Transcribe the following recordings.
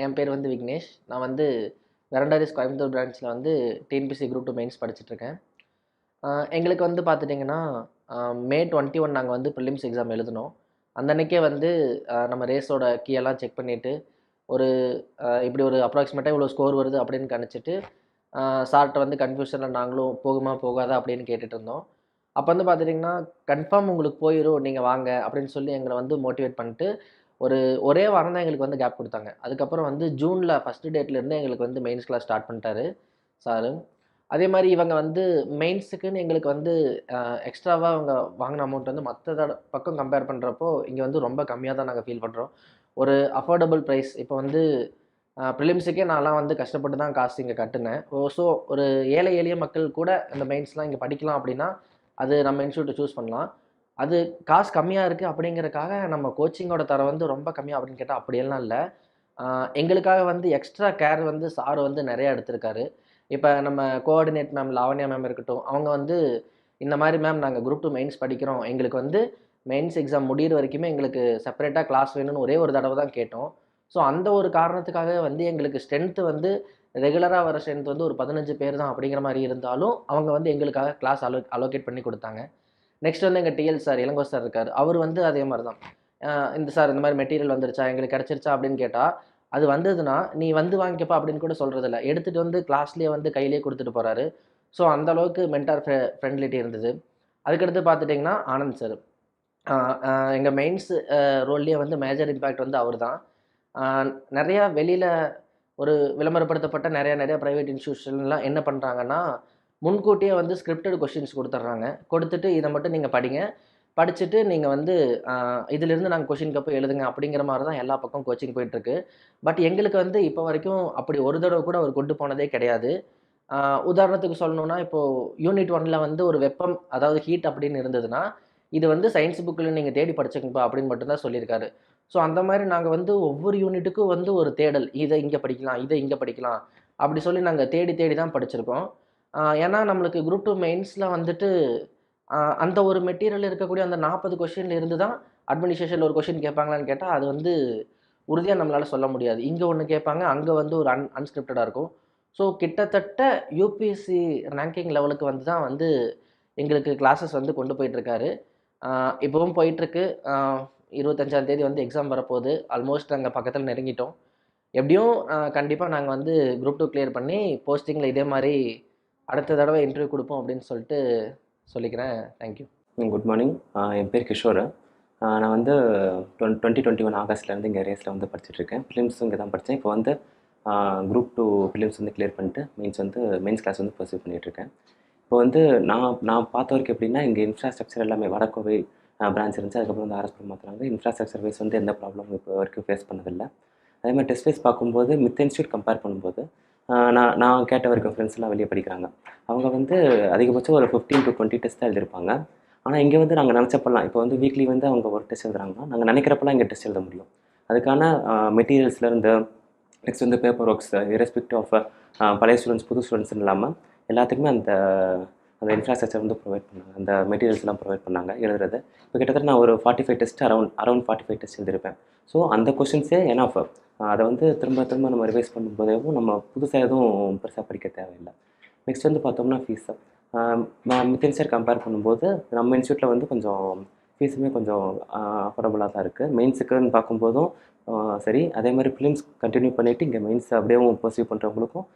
என் பேர் வந்து விக்னேஷ். நான் வந்து வெரண்டா ரேஸ் கோயம்புத்தூர் பிரான்ச்சில் வந்து டிஎன்பிஎஸ்சி குரூப் 2 மெயின்ஸ் படிச்சுட்ருக்கேன். எங்களுக்கு வந்து பார்த்துட்டிங்கன்னா, மே 21 நாங்கள் வந்து ப்ரிலிம்ஸ் எக்ஸாம் எழுதினோம். அந்த அன்னைக்கே வந்து நம்ம ரேஸோட கீ எல்லாம் செக் பண்ணிவிட்டு, ஒரு இப்படி ஒரு அப்ராக்சிமேட்டாக இவ்வளோ ஸ்கோர் வருது அப்படின்னு கணிச்சிட்டு, சார்ட்ட வந்து கன்ஃப்யூஷனில் நாங்களும் போகுமா போகாதா அப்படின்னு கேட்டுட்டு இருந்தோம். அப்போ வந்து பார்த்துட்டிங்கன்னா, கன்ஃபார்ம் உங்களுக்கு போயிரும், நீங்கள் வாங்க அப்படின்னு சொல்லி எங்களை வந்து மோட்டிவேட் பண்ணிட்டு, ஒரே வாரம் தான் எங்களுக்கு வந்து கேப் குடுத்தாங்க. அதுக்கப்புறம் வந்து ஜூன்ல ஃபர்ஸ்ட் டேட்லேருந்து எங்களுக்கு வந்து மெயின்ஸ் கிளாஸ் ஸ்டார்ட் பண்ணிட்டாரு சாரு. அதே மாரி இவங்க வந்து மெயின்ஸுக்குன்னு எங்களுக்கு வந்து எக்ஸ்ட்ராவா அவங்க வாங்குன அமௌண்ட் வந்து மத்த பக்கம் கம்பேர் பண்றப்போ, இங்க வந்து ரொம்ப கம்மியா தான் நாங்க ஃபீல் பண்றோம். ஒரு அஃபோர்டபுள் பிரைஸ் இப்போ வந்து பிரிலிம்ஸுக்கே நான்லாம் வந்து கஷ்டப்பட்டு தான் காசு இங்க கட்டுனேன். ஸோ ஒரு ஏழை எளிய மக்கள் கூட இந்த மெயின்ஸ்லாம் இங்க படிக்கலாம் அப்படின்னா, அது நம்ம இன்ஸ்டிடியூட்ட சூஸ் பண்ணலாம். அது காசு கம்மியா இருக்கு அப்படிங்கிறதுக்காக நம்ம கோச்சிங்கோட தரம் வந்து ரொம்ப கம்மியா அப்படின்னு கேட்டா அப்படியெல்லாம் இல்ல. எங்களுக்காக வந்து எக்ஸ்ட்ரா கேர் வந்து சார் வந்து நெறைய எடுத்திருக்காரு. இப்ப நம்ம கோஆர்டினேட் மேம் லாவண்யா மேம் இருக்கட்டும், அவங்க வந்து இந்த மாரி மேம் நாங்க குரூப் 2 மெயின்ஸ் படிக்கிறோம். எங்களுக்கு வந்து மெயின்ஸ் எக்ஸாம் முடியிற வரைக்குமே எங்களுக்கு செப்பரேட்டா கிளாஸ் வேணும்னு ஒரே ஒரு தடவ தான் கேட்டோம். ஸோ அந்த ஒரு காரணத்துக்காகவே வந்து எங்களுக்கு ஸ்ட்ரென்த் வந்து ரெகுலரா வர ஸ்ட்ரென்த் வந்து ஒரு 15 பேர் தான் அப்படிங்கிற மாரி இருந்தாலும், அவங்க வந்து எங்களுக்காக கிளாஸ் அலோகேட் பண்ணி குடுத்தாங்க. நெக்ஸ்ட் வந்து எங்க டிஎல் சார் இளங்கோ சார் இருக்காரு. அவரு வந்து அதே மாரி தான். இந்த சார் இந்த மாரி மெட்டீரியல் வந்துருச்சா? எங்களுக்கு கிடைச்சிருச்சா? அப்படின்னு கேட்டா, அது வந்ததுன்னா, "நீ வந்து வாங்கிக்கப்பா" அப்படின்னு கூட சொல்றதில்ல. எடுத்துட்டு வந்து கிளாஸ்லயே வந்து கையிலேயே குடுத்துட்டு போறாரு. ஸோ அந்த அளவுக்கு மென்டார் ஃப்ரெண்ட்லிட்டி இருந்தது. அதுக்கடுத்து பார்த்துட்டீங்கன்னா, ஆனந்த் சார். அ அ எங்க மெயின்ஸ் ரோல்லயே வந்து மேஜர் இம்பாக்ட் வந்து அவரு தான். அ நெறையா வெளியில ஒரு விளம்பரப்படுத்தப்பட்ட நெறைய நெறைய பிரைவேட் இன்ஸ்டிடியூஷன்லாம் என்ன பண்றாங்கன்னா, முன்கூட்டியே வந்து ஸ்கிரிப்டட் கொஸ்டின்ஸ் குடுத்துடுறாங்க. குடுத்துட்டு இத மட்டும் நீங்க படிங்க. படிச்சுட்டு நீங்க வந்து அ இதிலிருந்து நாங்க கொஸ்டின் கப்ப எழுதுங்க அப்படிங்கிற மாரி தான் எல்லா பக்கம் கோச்சிங் போயிட்டுருக்கு. பட் எங்களுக்கு வந்து இப்போ வரைக்கும் அப்படி ஒரு தடவ கூட அவர் கொண்டு போனதே கிடையாது. அ உதாரணத்துக்கு சொல்லணும்னா, இப்போ யூனிட் 1ல வந்து ஒரு வெப்பம் அதாவது ஹீட் அப்படின்னு இருந்ததுன்னா, இது வந்து சயன்ஸ் புக்ல நீங்க தேடி படிச்சுக்கங்கப்பா அப்படின்னு மட்டும் தான் சொல்லியிருக்காரு. ஸோ அந்த மாரி நாங்க வந்து ஒவ்வொரு யூனிட்டுக்கும் வந்து ஒரு தேடல். இத இங்க படிக்கலாம், இத இங்க படிக்கலாம். அப்படி சொல்லி நாங்க தேடி தேடி தான் படிச்சிருக்கோம். ஏன்னா நம்மளுக்கு குரூப் 2 மெயின்ஸ்ல வந்துட்டு அந்த ஒரு மெட்டீரியல்ல இருக்கக்கூடிய அந்த 40 கொஸ்டின்ல இருந்து தான் அட்மினிஸ்ட்ரேஷன்ல ஒரு கொஸ்டின் கேட்பாங்களான்னு கேட்டா, அது வந்து உறுதியா நம்மளால சொல்ல முடியாது. இங்க ஒண்ணு கேட்பாங்க, அங்க வந்து ஒரு அன்ஸ்கிரிப்டடா இருக்கும். ஸோ கிட்டத்தட்ட யுபிஎஸ்சி ரேங்கிங் லெவலுக்கு வந்து தான் வந்து எங்களுக்கு கிளாஸஸ் வந்து கொண்டு போயிட்டுருக்காரு. இப்பவும் போயிட்டுருக்கு. 25ஆம் தேதி வந்து எக்ஸாம் வரப்போகுது. ஆல்மோஸ்ட் நாங்க பக்கத்துல நெருங்கிட்டோம். எப்படியும் கண்டிப்பா நாங்க வந்து குரூப் 2 கிளியர் பண்ணி போஸ்டிங்ல இதே மாரி அடுத்த தடவ இன்டர்வியூ குடுப்போம் அப்படின்னு சொல்லிட்டு சொல்லிக்கிறேன். Thank you. Good morning. என் பேர் கிஷோர். நான் வந்து 2021 ஆகஸ்ட்லேருந்து இங்கே ரேஸில் வந்து படிச்சுட்ருக்கேன். ஃபிலிம்ஸும் இங்கே தான் படித்தேன். இப்போ வந்து குரூப் 2 ஃபிலிம்ஸ் வந்து கிளியர் பண்ணிட்டு மெயின்ஸ் கிளாஸ் வந்து பர்சியூ பண்ணிகிட்ருக்கேன். இப்போ வந்து நான் பார்த்த வரைக்கும் எப்படின்னா, இங்கே இன்ஃப்ராஸ்ட்ரக்சர் எல்லாமே வடக்கோவை பிரான்ச் இருந்துச்சு. அதுக்கப்புறம் வந்து ஆர்எஸ்புரம் மாற்றுறாங்க. இன்ஃப்ராஸ்ட்ரக்சர் வைஸ் வந்து எந்த ப்ராப்ளமும் இப்போ வரைக்கும் ஃபேஸ் பண்ணதில்லை. அதே மாதிரி டெஸ்ட் வைஸ் பார்க்கும்போது மித்த இன்ஸ்டியூட் கம்பேர் பண்ணும்போது நான் கேட்ட வரைக்கும் ஃப்ரெண்ட்ஸ்லாம் வெளியே படிக்கிறாங்க. அவங்க வந்து அதிகபட்சம் ஒரு 15 to 20 டெஸ்ட் தான் எழுதியிருப்பாங்க. ஆனால் இங்கே வந்து நாங்கள் நினச்சப்பெல்லாம் இப்போ வந்து வீக்லி வந்து அவங்க ஒரு டெஸ்ட் எழுதுறாங்கன்னா, நாங்கள் நினைக்கிறப்பெல்லாம் இங்கே டெஸ்ட் எழுத முடியும். அதுக்கான மெட்டீரியல்ஸ்லேருந்து நெக்ஸ்ட் வந்து பேப்பர் ஒர்க்ஸ் இரெஸ்பெக்டிவ் ஆஃப் பழைய ஸ்டூடெண்ட்ஸ் புது ஸ்டூடெண்ட்ஸ்னு இல்லாமல் எல்லாத்துக்குமே அந்த அந்த இன்ஃப்ராஸ்ட்ரக்சர் வந்து ப்ரொவைட் பண்ணாங்க. அந்த மெட்டீரியல்ஸ்லாம் ப்ரொவைட் பண்ணாங்க எழுதுறது. இப்போ கிட்டத்தட்ட நான் ஒரு 45 டெஸ்ட் அரௌண்ட் 45 டெஸ்ட் எழுதியிருப்பேன். ஸோ அந்த கொஷின்ஸே எனாஃப். அதை வந்து திரும்ப திரும்ப நம்ம ரிவைஸ் பண்ணும்போதேவும் நம்ம புதுசாக எதுவும் பெருசாக படிக்க தேவையில்லை. நெக்ஸ்ட் வந்து பார்த்தோம்னா ஃபீஸு. மித்த இன்ஸ்டியூட் கம்பேர் பண்ணும்போது நம்ம இன்ஸ்டியூட்டில் வந்து கொஞ்சம் ஃபீஸுமே கொஞ்சம் அஃபோர்டபுளாக தான் இருக்குது. மெயின்ஸுக்குன்னு பார்க்கும்போதும் சரி, அதே மாதிரி ஃபிலிம்ஸ் கண்டினியூ பண்ணிவிட்டு இங்கே மெயின்ஸ் அப்படியே பர்சியூ பண்ணுறவங்களுக்கும்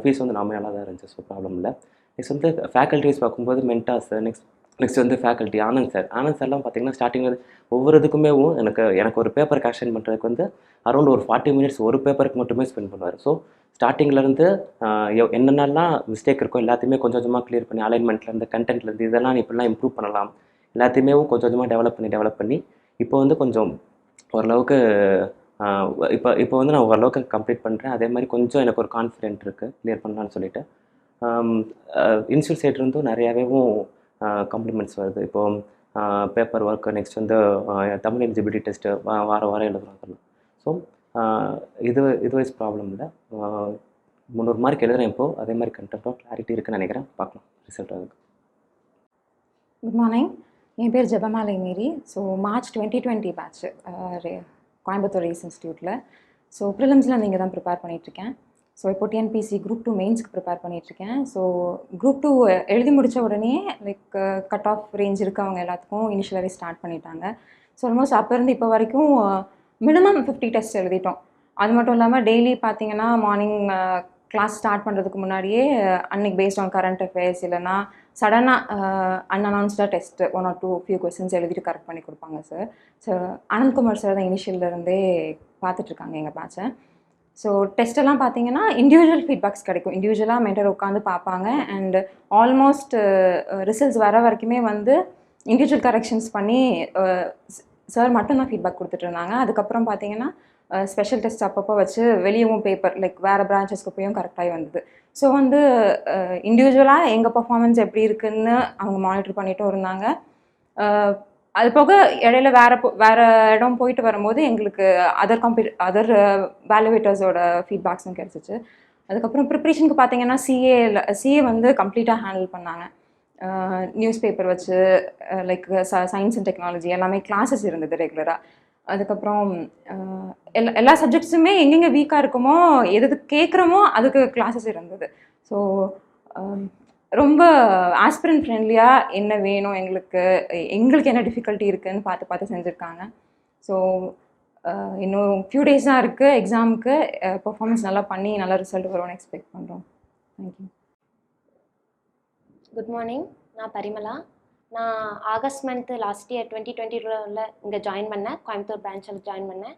ஃபீஸ் வந்து நார்மலாக தான் இருந்துச்சு. ஸோ ப்ராப்ளம் இல்லை. நெக்ஸ்ட் வந்து ஃபேக்கல்ட்டிஸ் பார்க்கும்போது மென்டார்ஸ் நெக்ஸ்ட் வந்து ஃபேக்கல்ட்டி ஆனந்த் சார்லாம் பார்த்தீங்கன்னா ஸ்டார்டிங்கில் ஒவ்வொரு இதுக்குமே எனக்கு ஒரு பேப்பர் கரெக்ஷன் பண்ணுறதுக்கு வந்து அரௌண்ட் ஒரு 40 மினிட்ஸ் ஒரு பேப்பருக்கு மட்டுமே ஸ்பெண்ட் பண்ணுவார். ஸோ ஸ்டார்டிங்லேருந்து என்னென்னலாம் மிஸ்டேக் இருக்கோ எல்லாத்தையுமே கொஞ்சம் கொஞ்சமாக கிளியர் பண்ணி அலைன்மெண்ட்லேருந்து கண்டென்ட்லேருந்து இதெல்லாம் இப்படிலாம் இம்ப்ரூவ் பண்ணலாம் எல்லாத்தையுமே கொஞ்சம் கொஞ்சமாக டெவலப் பண்ணி இப்போ வந்து கொஞ்சம் ஓரளவுக்கு இப்போ வந்து நான் ஓரளவுக்கு கம்ப்ளீட் பண்ணுறேன். அதே மாதிரி கொஞ்சம் எனக்கு ஒரு கான்ஃபிடென்ட் இருக்குது கிளியர் பண்ணலான்னு சொல்லிட்டு. இன்ஸ்டியூட் சைட்லேருந்தும் நிறையாவேவும் காம்ப்ளிமெண்ட்ஸ் வருது. இப்போது பேப்பர் ஒர்க்கு நெக்ஸ்ட் வந்து தமிழ் எலிஜிபிலிட்டி டெஸ்ட்டு வாரம் எழுதுறாங்க. ஸோ இது வைஸ் ப்ராப்ளம் இல்லை. 300 மார்க் எழுதுகிறேன் இப்போது. அதே மாதிரி கண்டென்ட்டும் கிளாரிட்டி இருக்குன்னு நினைக்கிறேன். பார்க்கலாம் ரிசல்ட் ஆகுது. Good morning. என் பேர் Jebamalai Mary. So March 2020 batch Coimbatore race இன்ஸ்டியூட்டில். ஸோ ப்ரிலிம்ஸில் நீங்கள் தான் ப்ரிப்பேர் பண்ணிகிட்ருக்கேன். ஸோ இப்போ டிஎன்பிஎஸ்சி குரூப் 2 மெயின்ஸ்க்கு ப்ரிப்பேர் பண்ணிகிட்ருக்கேன். ஸோ குரூப் 2 எழுதி முடித்த உடனே லைக் கட் ஆஃப் ரேஞ்ச் இருக்கவங்க எல்லாத்துக்கும் இனிஷியலாகவே ஸ்டார்ட் பண்ணிட்டாங்க. ஸோ ஆல்மோஸ்ட் அப்போ இருந்து இப்போ வரைக்கும் மினிமம் 50 டெஸ்ட் எழுதிட்டோம். அது மட்டும் இல்லாமல் டெய்லி பார்த்தீங்கன்னா மார்னிங் கிளாஸ் ஸ்டார்ட் பண்ணுறதுக்கு முன்னாடியே அன்னைக்கு பேஸ்ட் ஆன் கரண்ட் அஃபேர்ஸ் இல்லைனா சடனாக அன்அனௌன்ஸ்டாக டெஸ்ட் 1 or 2 ஃபியூ கொஸ்டின்ஸ் எழுதிட்டு கரெக்ட் பண்ணி கொடுப்பாங்க சார். ஸோ அனந்த்குமார் சார் தான் இனிஷியல்லேருந்தே பார்த்துட்ருக்காங்க எங்கள் பேட்சை. ஸோ டெஸ்ட்டெல்லாம் பார்த்தீங்கன்னா இண்டிவிஜுவல் ஃபீட்பேக்ஸ் கிடைக்கும். இண்டிவிஜுவலாக மென்டர் உட்காந்து பார்ப்பாங்க. அண்ட் ஆல்மோஸ்ட் ரிசல்ட்ஸ் வர வரைக்குமே வந்து இண்டிவிஜுவல் கரெக்ஷன்ஸ் பண்ணி சார் மட்டும்தான் ஃபீட்பேக் கொடுத்துட்டு இருந்தாங்க. அதுக்கப்புறம் பார்த்தீங்கன்னா ஸ்பெஷல் டெஸ்ட் அப்பப்போ வச்சு வெளியவும் பேப்பர் லைக் வேறு பிரான்ச்சஸ்க்கு போயும் கரெக்டாகி வந்தது. ஸோ வந்து இண்டிவிஜுவலாக எங்கள் பர்ஃபார்மன்ஸ் எப்படி இருக்குதுன்னு அவங்க மானிட்டர் பண்ணிட்டும் இருந்தாங்க. அது போக இடையில வேறு இடம் போயிட்டு வரும்போது எங்களுக்கு அதர் வேல்யூவேட்டர்ஸோட ஃபீட்பேக்ஸும் கிடச்சிச்சு. அதுக்கப்புறம் ப்ரிப்ரேஷனுக்கு பார்த்தீங்கன்னா சிஏ வந்து கம்ப்ளீட்டாக ஹேண்டில் பண்ணாங்க. நியூஸ் பேப்பர் வச்சு லைக் சயின்ஸ் அண்ட் டெக்னாலஜி எல்லாமே கிளாஸஸ் இருந்தது ரெகுலராக. அதுக்கப்புறம் எல்லா சப்ஜெக்ட்ஸுமே எங்கெங்கே வீக்காக இருக்குமோ எது கேட்குறோமோ அதுக்கு கிளாஸஸ் இருந்தது. ஸோ ரொம்ப ஆஸ்பிரண்ட் ஃப்ரெண்ட்லியாக என்ன வேணும் எங்களுக்கு என்ன டிஃபிகல்ட்டி இருக்குதுன்னு பார்த்து செஞ்சுருக்காங்க. ஸோ இன்னும் ஃபியூ டேஸ் தான் இருக்குது எக்ஸாமுக்கு. பர்ஃபார்மன்ஸ் நல்லா பண்ணி நல்ல ரிசல்ட் வரும்னு எக்ஸ்பெக்ட் பண்ணுறோம். தேங்க்யூ. குட் மார்னிங், நான் பரிமலா. நான் ஆகஸ்ட் மந்த்து லாஸ்ட் இயர் 2022 இங்கே ஜாயின் பண்ணேன். கோயம்புத்தூர் பிரான்ச்சில் ஜாயின் பண்ணேன்.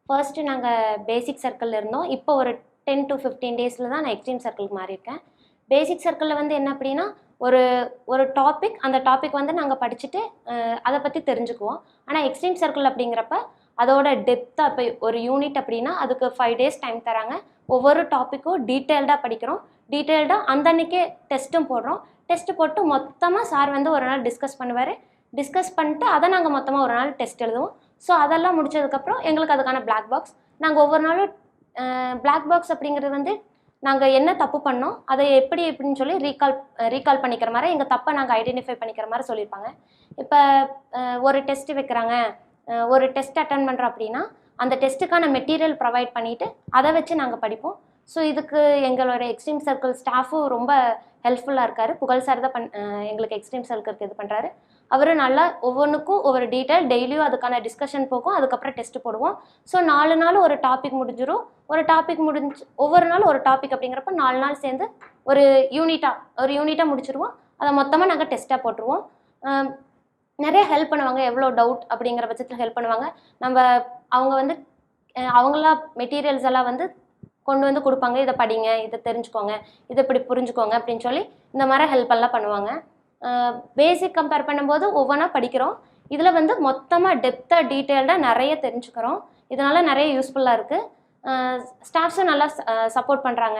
ஃபர்ஸ்ட்டு நாங்கள் பேசிக் சர்க்கிளில் இருந்தோம். இப்போ ஒரு 10 to 15 டேஸில் தான் நான் எக்ஸ்ட்ரீம் சர்க்கிளுக்கு மாறியிருக்கேன். பேசிக் சர்க்கிளில் வந்து என்ன அப்படின்னா ஒரு டாபிக், அந்த டாபிக் வந்து நாங்கள் படிச்சுட்டு அதை பற்றி தெரிஞ்சுக்குவோம். ஆனால் எக்ஸ்ட்ரீம் சர்க்கிள் அப்படிங்கிறப்ப அதோட டெப்த்தாக இப்போ ஒரு யூனிட் அப்படின்னா அதுக்கு 5 டேஸ் டைம் தராங்க. ஒவ்வொரு டாப்பிக்கும் டீட்டெயில்டாக படிக்கிறோம். டீட்டெயில்டாக அந்தன்னைக்கே டெஸ்ட்டும் போடுறோம். டெஸ்ட்டு போட்டு மொத்தமாக சார் வந்து ஒரு நாள் டிஸ்கஸ் பண்ணுவார். டிஸ்கஸ் பண்ணிட்டு அதை நாங்கள் மொத்தமாக ஒரு நாள் டெஸ்ட் எழுதுவோம். ஸோ அதெல்லாம் முடிச்சதுக்கப்புறம் எங்களுக்கு அதுக்கான பிளாக் பாக்ஸ் நாங்கள் ஒவ்வொரு நாளும் பிளாக் பாக்ஸ் அப்படிங்கிறது வந்து நாங்கள் என்ன தப்பு பண்ணோம் அதை எப்படின்னு சொல்லி ரீகால் பண்ணிக்கிற மாதிரி எங்கள் தப்பை நாங்கள் ஐடென்டிஃபை பண்ணிக்கிற மாதிரி சொல்லியிருப்பாங்க. இப்போ ஒரு டெஸ்ட்டு வைக்கிறாங்க, ஒரு டெஸ்ட் அட்டன் பண்ணுறோம் அப்படின்னா அந்த டெஸ்ட்டுக்கான மெட்டீரியல் ப்ரொவைட் பண்ணிவிட்டு அதை வச்சு நாங்கள் படிப்போம். ஸோ இதுக்கு எங்களோட எக்ஸ்ட்ரீம் சர்க்கிள் ஸ்டாஃபும் ரொம்ப ஹெல்ப்ஃபுல்லாக இருக்கார். புகழ் சார் தான் எங்களுக்கு எக்ஸ்ட்ரீம் சர்க்கிளுக்கு இது பண்ணுறாரு. அவர் நல்லா ஒவ்வொன்றுக்கும் ஒவ்வொரு டீட்டெயில் டெய்லியும் அதுக்கான டிஸ்கஷன் போகும். அதுக்கப்புறம் டெஸ்ட்டு போடுவோம். ஸோ 4 நாள் ஒரு டாபிக் முடிஞ்சிடும். ஒரு டாபிக் ஒவ்வொரு நாள் ஒரு டாபிக் அப்படிங்கிறப்ப 4 நாள் சேர்ந்து ஒரு யூனிட்டாக முடிச்சிடுவோம். அதை மொத்தமாக நாங்கள் டெஸ்ட்டாக போட்டுருவோம். நிறைய ஹெல்ப் பண்ணுவாங்க. எவ்வளோ டவுட் அப்படிங்கிற பட்சத்தில் ஹெல்ப் பண்ணுவாங்க. அவங்க வந்து அவங்களா மெட்டீரியல்ஸ் எல்லாம் வந்து கொண்டு வந்து கொடுப்பாங்க. இதை படிங்க, இதை தெரிஞ்சுக்கோங்க, இதை இப்படி புரிஞ்சுக்கோங்க அப்படின்னு சொல்லி இந்த மாதிரி ஹெல்ப் எல்லாம் பண்ணுவாங்க. பேசிக் கம்பேர் பண்ணும்போது ஒவ்வொன்றா படிக்கிறோம். இதில் வந்து மொத்தமாக டெப்த்தாக டீட்டெயில்டாக நிறைய தெரிஞ்சுக்கிறோம். இதனால் நிறைய யூஸ்ஃபுல்லாக இருக்குது. ஸ்டாஃப்ஸும் நல்லா சப்போர்ட் பண்ணுறாங்க.